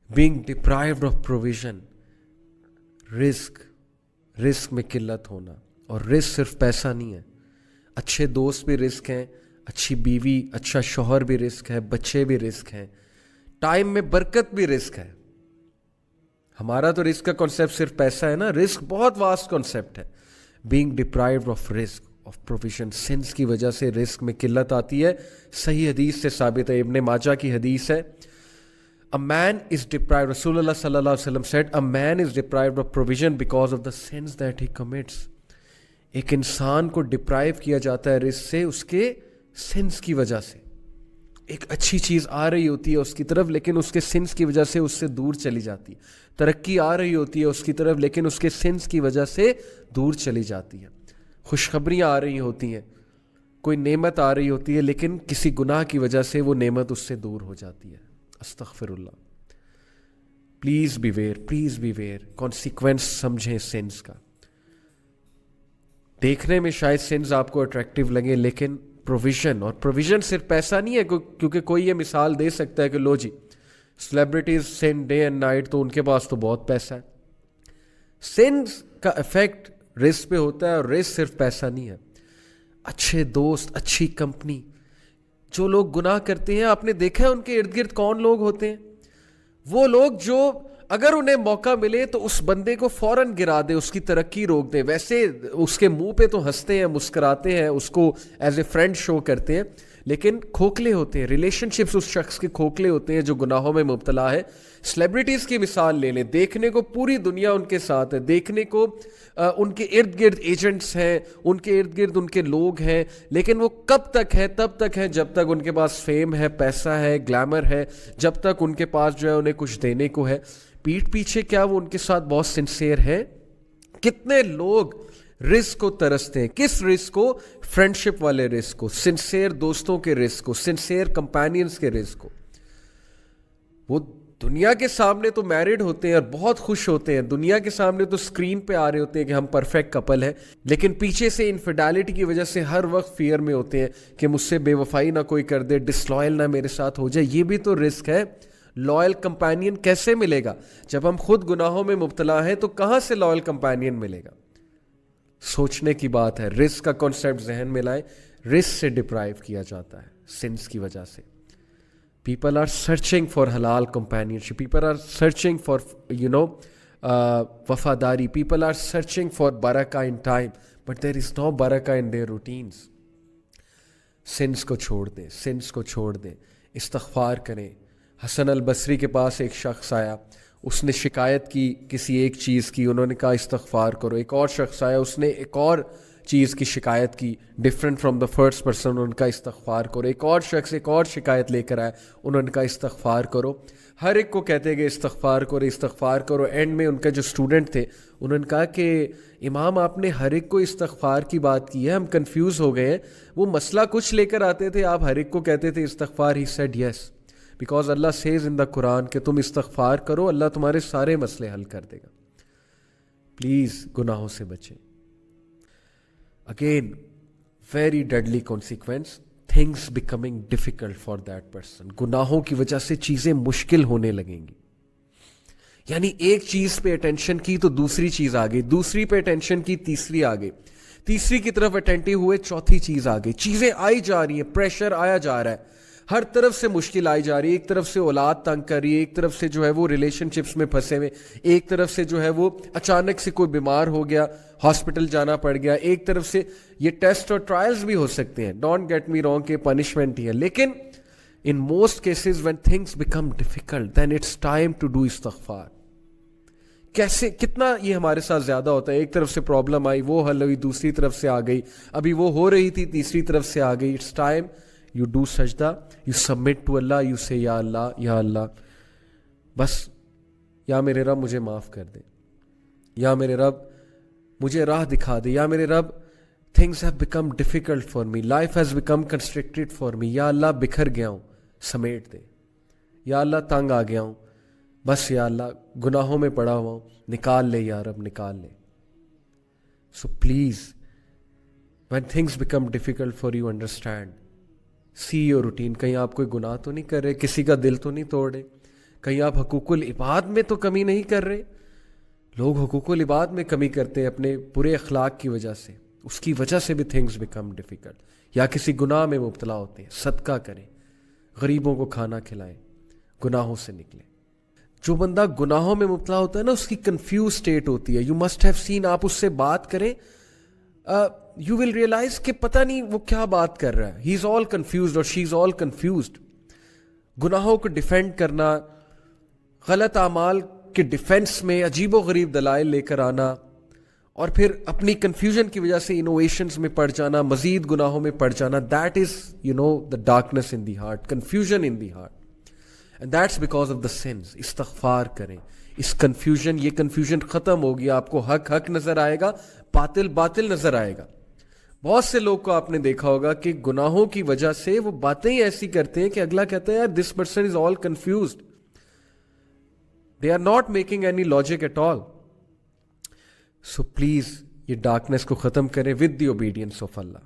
being deprived of provision, risk में किल्लत होना. और रिस्क सिर्फ पैसा नहीं है, अच्छे दोस्त भी रिस्क हैं, अच्छी बीवी अच्छा शौहर भी रिस्क है, बच्चे भी रिस्क हैं, टाइम में बरकत भी रिस्क है. हमारा तो रिस्क का कॉन्सेप्ट सिर्फ पैसा है ना, रिस्क बहुत वास्ट कॉन्सेप्ट है. Being deprived of risk of provision, since की वजह से रिस्क में किल्लत आती है. सही हदीस से साबित है, इब्ने माजा की हदीस है. A man is deprived, Rasulullah sallallahu alaihi wasallam said, a man is deprived of provision because of the sins that he commits. एक इंसान को डिप्राइव किया जाता है रिस्क से उसके सिंस की वजह से. एक अच्छी चीज़ आ रही होती है उसकी तरफ, लेकिन उसके सिंस की वजह से उससे दूर चली जाती है. तरक्की आ रही होती है उसकी तरफ, लेकिन उसके सिंस की वजह से दूर चली जाती है. खुशखबरियाँ आ रही होती हैं, कोई नेमत आ रही होती है, लेकिन किसी गुनाह की वजह से वो नेमत उससे दूर हो जाती है. अस्तगफिरुल्लाह. Please beware. कॉन्सिक्वेंस समझें सिंस का. देखने में शायद सिंस आपको अट्रैक्टिव लगे, लेकिन प्रोविजन, और प्रोविजन सिर्फ पैसा नहीं है, क्योंकि कोई ये मिसाल दे सकता है कि लो जी celebrities sin day and night, तो उनके पास तो बहुत पैसा है. सिंस का इफेक्ट रिस्क पे होता है, और रिस्क सिर्फ पैसा नहीं है. अच्छे दोस्त, अच्छी कंपनी. जो लोग गुनाह करते हैं, आपने देखा है उनके इर्द गिर्द कौन लोग होते हैं? वो लोग जो अगर उन्हें मौका मिले तो उस बंदे को फौरन गिरा दे, उसकी तरक्की रोक दे. वैसे उसके मुंह पे तो हंसते हैं, मुस्कुराते हैं, उसको एज ए फ्रेंड शो करते हैं, लेकिन खोखले होते हैं. रिलेशनशिप्स उस शख्स के खोखले होते हैं जो गुनाहों में मुब्तला है. सेलिब्रिटीज़ की मिसाल ले लें, देखने को पूरी दुनिया उनके साथ है, देखने को उनके इर्द गिर्द एजेंट्स हैं, उनके इर्द गिर्द उनके लोग हैं, लेकिन वो कब तक है? तब तक है जब तक उनके पास फेम है, पैसा है, ग्लैमर है, जब तक उनके पास जो है उन्हें कुछ देने को है. पीठ पीछे क्या वो उनके साथ बहुत सिंसियर है? कितने लोग रिस्क को तरसते हैं. किस रिस्क को? फ्रेंडशिप वाले रिस्क को, सिंसियर दोस्तों के रिस्क को, सिंसियर कंपेनियंस के रिस्क को. वो दुनिया के सामने तो मैरिड होते हैं और बहुत खुश होते हैं, दुनिया के सामने तो स्क्रीन पे आ रहे होते हैं कि हम परफेक्ट कपल हैं, लेकिन पीछे से इनफिडेलिटी की वजह से हर वक्त फियर में होते हैं कि मुझसे बेवफाई ना कोई कर दे, डिसलॉयल ना मेरे साथ हो जाए. ये भी तो रिस्क है. लॉयल कंपेनियन कैसे मिलेगा? जब हम खुद गुनाहों में मुब्तला हैं तो कहाँ से लॉयल कंपेनियन मिलेगा? सोचने की बात है. रिस्क का कॉन्सेप्ट जहन में लाए. रिस्क से डिप्राइव किया जाता है सिंस की वजह से. People are searching for halal companionship. People are searching for, wafadari. People are searching for barakah in time. But there is no barakah in their routines. Sins को छोड़ दें, sins को छोड़ दें, इस्तग़फ़ार करें. हसन अल बसरी के पास एक शख्स आया, उसने शिकायत की किसी एक चीज़ की, उन्होंने कहा इस्तग़फ़ार करो. एक और शख्स आया, उसने एक और चीज़ की शिकायत की, different from the first person, उनका इस्तग़फ़ार करो. एक और शख्स एक और शिकायत लेकर आया, उन्होंने कहा इस्तग़फ़ार करो. हर एक को कहते गए इस्तग़फ़ार करो, इस्तग़फ़ार करो. एंड में उनका जो स्टूडेंट थे उन्होंने कहा कि इमाम आपने हर एक को इस्तग़फ़ार की बात की है, हम कंफ्यूज हो गए हैं. वो मसला कुछ लेकर आते थे, आप हर एक को कहते थे इस्तग़फ़ार. He said yes, because Allah says in the Quran कि तुम इस्तग़फ़ार करो, अल्लाह तुम्हारे सारे मसले हल कर देगा. प्लीज़ गुनाहों से बचें. Again, very deadly consequence, things becoming difficult for that person. गुनाहों की वजह से चीज़ें मुश्किल होने लगेंगी. यानी एक चीज़ पे अटेंशन की तो दूसरी चीज़ आ गई, दूसरी पे अटेंशन की तीसरी आ गई, तीसरी की तरफ अटेंटिव हुए चौथी चीज़ आ गई. चीज़ें आई जा रही हैं, प्रेशर आया जा रहा है, हर तरफ से मुश्किल आई जा रही है. एक तरफ से औलाद तंग कर रही है, एक तरफ से जो है वो रिलेशनशिप्स में फंसे हुए, एक तरफ से जो है वो अचानक से कोई बीमार हो गया, हॉस्पिटल जाना पड़ गया, एक तरफ से ये टेस्ट और ट्रायल्स भी हो सकते हैं. डोंट गेट मी रॉन्ग के पनिशमेंट ही है, लेकिन in most cases when things become difficult then it's time to do इस्तग़फ़ार. कैसे, कितना ये हमारे साथ ज़्यादा होता है. एक तरफ से प्रॉब्लम आई, वो हल हुई, दूसरी तरफ से आ गई, अभी वो हो रही थी, तीसरी तरफ से आ गई. It's time you do sajda, you submit to Allah, you say ya Allah, बस या मेरे रब मुझे माफ़ कर दे, या मेरे रब मुझे राह दिखा दे, या मेरे रब things have become difficult for me, life has become constricted for me, या अल्लाह बिखर गया हूँ, समेट दे, या अल्लाह तंग आ गया हूँ, बस या अल्लाह गुनाहों में पड़ा हुआ हूँ, निकाल ले या रब, निकाल ले. So please, when things become difficult for you, understand, see your routine. कहीं आप कोई गुनाह तो नहीं कर रहे, किसी का दिल तो नहीं तोड़ रहे, کہیں آپ حقوق العباد میں تو کمی نہیں کر رہے؟ لوگ حقوق العباد میں کمی کرتے ہیں اپنے برے اخلاق کی وجہ سے، اس کی وجہ سے بھی تھنگز بیکم ڈیفیکلٹ. یا کسی گناہ میں مبتلا ہوتے ہیں، صدقہ کریں، غریبوں کو کھانا کھلائیں، گناہوں سے نکلیں. جو بندہ گناہوں میں مبتلا ہوتا ہے نا، اس کی کنفیوز اسٹیٹ ہوتی ہے. یو مسٹ ہیو سین، آپ اس سے بات کریں، یو ول ریئلائز کہ پتہ نہیں وہ کیا بات کر رہا ہے. ہی از آل کنفیوزڈ اور شی از آل کنفیوزڈ. گناہوں کو ڈیفینڈ کرنا، غلط اعمال کے ڈیفینس میں عجیب و غریب دلائل لے کر آنا، اور پھر اپنی کنفیوژن کی وجہ سے انوویشنز میں پڑ جانا، مزید گناہوں میں پڑ جانا. That is the darkness in the heart, confusion in the heart. And that's because of the sins. استغفار کریں. اس کنفیوژن، یہ کنفیوژن ختم ہوگی. آپ کو حق حق نظر آئے گا، باطل باطل نظر آئے گا. بہت سے لوگ کو آپ نے دیکھا ہوگا کہ گناہوں کی وجہ سے وہ باتیں ہی ایسی کرتے ہیں کہ اگلا کہتا ہے یار this person is all confused. They are not making any logic at all. So please یہ ڈارکنیس کو ختم کریں with the obedience of Allah.